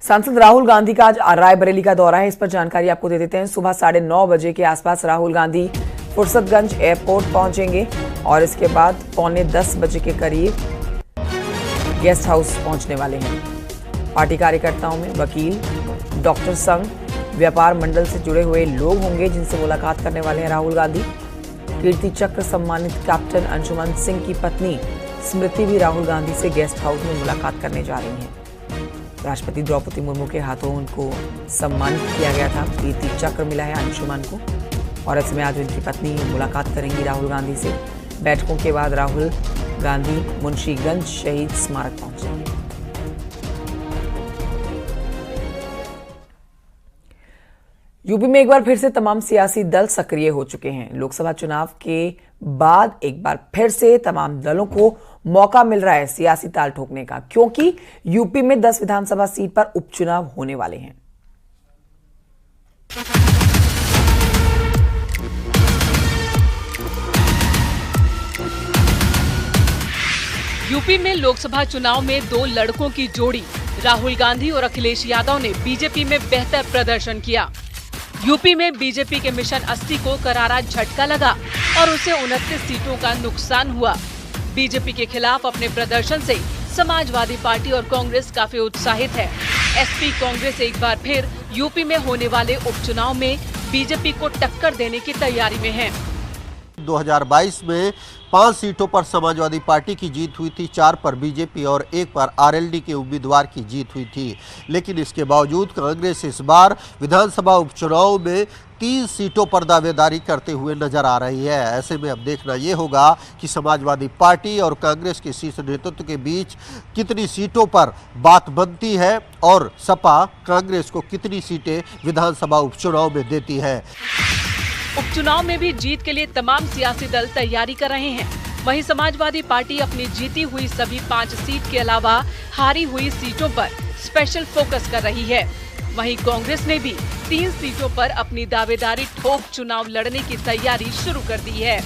सांसद राहुल गांधी का आज रायबरेली का दौरा है। इस पर जानकारी आपको दे देते हैं। सुबह 9:30 बजे के आसपास राहुल गांधी फुर्सतगंज एयरपोर्ट पहुंचेंगे और इसके बाद 9:45 बजे के करीब गेस्ट हाउस पहुंचने वाले हैं। पार्टी कार्यकर्ताओं में वकील, डॉक्टर संघ, व्यापार मंडल से जुड़े हुए लोग होंगे जिनसे मुलाकात करने वाले हैं राहुल गांधी। कीर्ति चक्र सम्मानित कैप्टन अंशुमन सिंह की पत्नी स्मृति भी राहुल गांधी से गेस्ट हाउस में मुलाकात करने जा रही हैं। राष्ट्रपति द्रौपदी मुर्मू के हाथों उनको सम्मानित किया गया था। कीर्ति चक्र मिला है अंशुमन को और ऐसे में आज उनकी पत्नी मुलाकात करेंगी राहुल गांधी से। बैठकों के बाद राहुल गांधी मुंशीगंज शहीद स्मारक पहुंचेंगे। यूपी में एक बार फिर से तमाम सियासी दल सक्रिय हो चुके हैं। लोकसभा चुनाव के बाद एक बार फिर से तमाम दलों को मौका मिल रहा है सियासी ताल ठोकने का, क्योंकि यूपी में 10 विधानसभा सीट पर उपचुनाव होने वाले हैं। यूपी में लोकसभा चुनाव में 2 लड़कों की जोड़ी राहुल गांधी और अखिलेश यादव ने बीजेपी में बेहतर प्रदर्शन किया। यूपी में बीजेपी के मिशन 80 को करारा झटका लगा और उसे 29 सीटों का नुकसान हुआ। बीजेपी के खिलाफ अपने प्रदर्शन से समाजवादी पार्टी और कांग्रेस काफी उत्साहित है। एसपी कांग्रेस एक बार फिर यूपी में होने वाले उपचुनाव में बीजेपी को टक्कर देने की तैयारी में है। 2022 में 5 सीटों पर समाजवादी पार्टी की जीत हुई थी, 4 पर बीजेपी और 1 पर आरएलडी के उम्मीदवार की जीत हुई थी। लेकिन इसके बावजूद कांग्रेस इस बार विधानसभा उपचुनाव में 3 सीटों पर दावेदारी करते हुए नजर आ रही है। ऐसे में अब देखना ये होगा कि समाजवादी पार्टी और कांग्रेस के शीर्ष नेतृत्व के बीच कितनी सीटों पर बात बनती है और सपा कांग्रेस को कितनी सीटें विधानसभा उपचुनाव में देती है। उपचुनाव में भी जीत के लिए तमाम सियासी दल तैयारी कर रहे हैं। वहीं समाजवादी पार्टी अपनी जीती हुई सभी 5 सीट के अलावा हारी हुई सीटों पर स्पेशल फोकस कर रही है। वहीं कांग्रेस ने भी 3 सीटों पर अपनी दावेदारी ठोक चुनाव लड़ने की तैयारी शुरू कर दी है।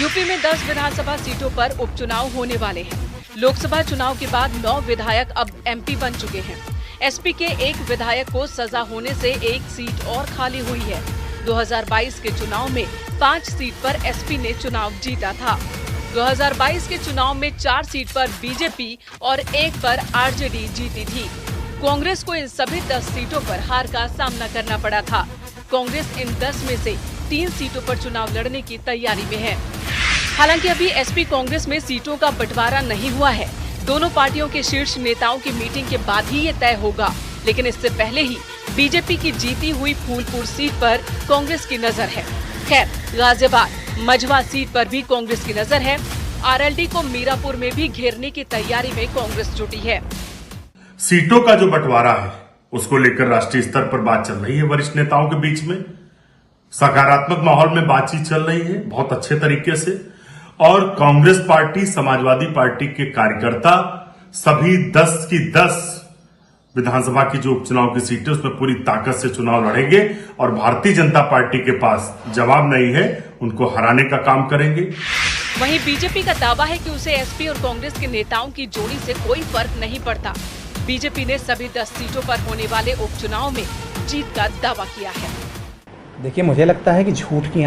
यूपी में 10 विधानसभा सीटों पर उपचुनाव होने वाले हैं। लोकसभा चुनाव के बाद 9 विधायक अब एमपी बन चुके हैं। एसपी के 1 विधायक को सजा होने से 1 सीट और खाली हुई है। 2022 के चुनाव में 5 सीट पर एसपी ने चुनाव जीता था। 2022 के चुनाव में 4 सीट पर बीजेपी और 1 पर आरजेडी जीती थी। कांग्रेस को इन सभी 10 सीटों पर हार का सामना करना पड़ा था। कांग्रेस इन 10 में से 3 सीटों पर चुनाव लड़ने की तैयारी में है। हालांकि अभी एसपी कांग्रेस में सीटों का बंटवारा नहीं हुआ है। दोनों पार्टियों के शीर्ष नेताओं की मीटिंग के बाद ही ये तय होगा। लेकिन इससे पहले ही बीजेपी की जीती हुई फूलपुर सीट पर कांग्रेस की नजर है। खैर, गाजियाबाद, मझवा सीट पर भी कांग्रेस की नजर है। आरएलडी को मीरापुर में भी घेरने की तैयारी में कांग्रेस जुटी है। सीटों का जो बंटवारा है उसको लेकर राष्ट्रीय स्तर पर बात चल रही है। वरिष्ठ नेताओं के बीच में सकारात्मक माहौल में बातचीत चल रही है, बहुत अच्छे तरीके से। और कांग्रेस पार्टी, समाजवादी पार्टी के कार्यकर्ता सभी 10 की 10 विधानसभा की जो उपचुनाव की सीटें उसमें पूरी ताकत से चुनाव लड़ेंगे और भारतीय जनता पार्टी के पास जवाब नहीं है, उनको हराने का काम करेंगे। वहीं बीजेपी का दावा है कि उसे एसपी और कांग्रेस के नेताओं की जोड़ी से कोई फर्क नहीं पड़ता। बीजेपी ने सभी 10 सीटों पर होने वाले उपचुनाव में जीत का दावा किया है। देखिए, मुझे लगता है कि झूठ की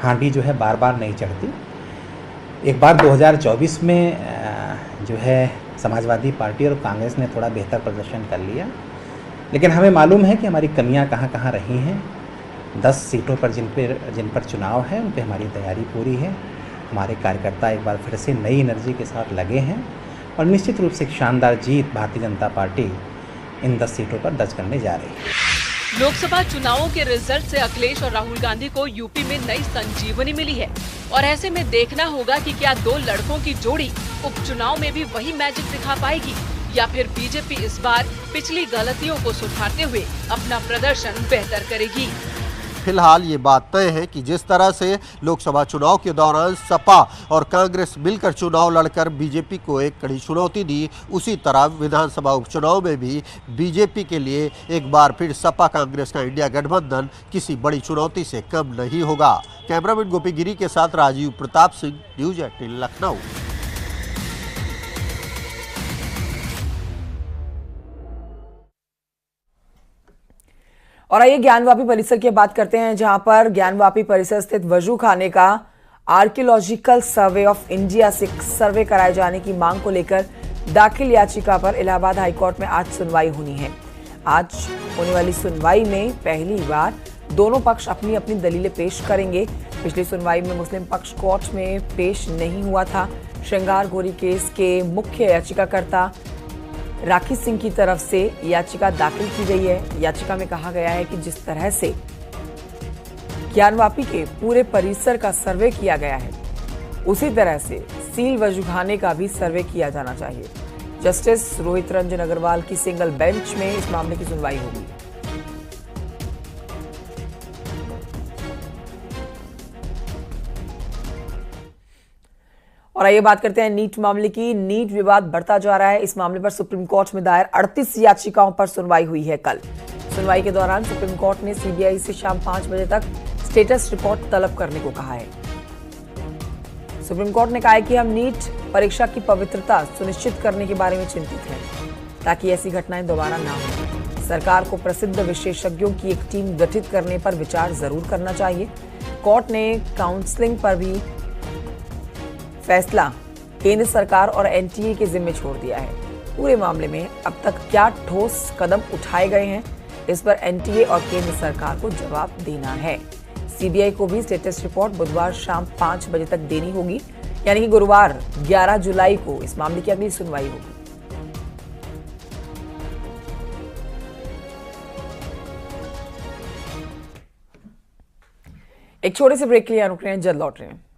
हांडी जो है बार बार नहीं चढ़ती। एक बार 2024 में जो है समाजवादी पार्टी और कांग्रेस ने थोड़ा बेहतर प्रदर्शन कर लिया, लेकिन हमें मालूम है कि हमारी कमियां कहां कहां रही हैं। 10 सीटों पर जिन पर चुनाव है उन पर हमारी तैयारी पूरी है। हमारे कार्यकर्ता एक बार फिर से नई एनर्जी के साथ लगे हैं और निश्चित रूप से एक शानदार जीत भारतीय जनता पार्टी इन 10 सीटों पर दर्ज करने जा रही है। लोकसभा चुनावों के रिजल्ट से अखिलेश और राहुल गांधी को यूपी में नई संजीवनी मिली है और ऐसे में देखना होगा कि क्या 2 लड़कों की जोड़ी उपचुनाव में भी वही मैजिक दिखा पाएगी या फिर बीजेपी इस बार पिछली गलतियों को सुधारते हुए अपना प्रदर्शन बेहतर करेगी। फिलहाल ये बात तय है कि जिस तरह से लोकसभा चुनाव के दौरान सपा और कांग्रेस मिलकर चुनाव लड़कर बीजेपी को एक कड़ी चुनौती दी, उसी तरह विधानसभा उपचुनाव में भी बीजेपी के लिए एक बार फिर सपा कांग्रेस का इंडिया गठबंधन किसी बड़ी चुनौती से कम नहीं होगा। कैमरामैन गोपी गिरी के साथ राजीव प्रताप सिंह, न्यूज़ 18 लखनऊ। और आइए ज्ञानवापी परिसर की बात करते हैं, जहां पर ज्ञानवापी परिसर स्थित वजू खाने का आर्कियोलॉजिकल सर्वे ऑफ इंडिया से सर्वे कराए जाने की मांग को लेकर दाखिल याचिका पर इलाहाबाद हाईकोर्ट में आज सुनवाई होनी है। आज होने वाली सुनवाई में पहली बार दोनों पक्ष अपनी अपनी दलीलें पेश करेंगे। पिछली सुनवाई में मुस्लिम पक्ष कोर्ट में पेश नहीं हुआ था। श्रृंगार गोरी केस के मुख्य याचिकाकर्ता राखी सिंह की तरफ से याचिका दाखिल की गई है। याचिका में कहा गया है कि जिस तरह से ज्ञानवापी के पूरे परिसर का सर्वे किया गया है, उसी तरह से सील वजूखाने का भी सर्वे किया जाना चाहिए। जस्टिस रोहित रंजन अग्रवाल की सिंगल बेंच में इस मामले की सुनवाई होगी। और आइए बात करते हैं नीट मामले की। नीट विवाद बढ़ता जा रहा है। इस मामले पर सुप्रीम कोर्ट में दायर 38 याचिकाओं पर सुनवाई हुई है। कल सुनवाई के दौरान सुप्रीम कोर्ट ने सीबीआई से शाम 5 बजे तक स्टेटस रिपोर्ट तलब करने को कहा है। सुप्रीम कोर्ट ने कहा है कि हम नीट परीक्षा की पवित्रता सुनिश्चित करने के बारे में चिंतित हैं, ताकि ऐसी घटनाएं दोबारा ना हो। सरकार को प्रसिद्ध विशेषज्ञों की एक टीम गठित करने पर विचार जरूर करना चाहिए। कोर्ट ने काउंसलिंग पर भी फैसला केंद्र सरकार और एनटीए के जिम्मे छोड़ दिया है। पूरे मामले में अब तक क्या ठोस कदम उठाए गए हैं, इस पर एनटीए और केंद्र सरकार को जवाब देना है। सीबीआई को भी स्टेटस रिपोर्ट बुधवार शाम 5 बजे तक देनी होगी, यानी कि गुरुवार 11 जुलाई को इस मामले की अगली सुनवाई होगी। एक छोटे से ब्रेक के लिए रुक रहे हैं, जल्द लौट रहे हैं।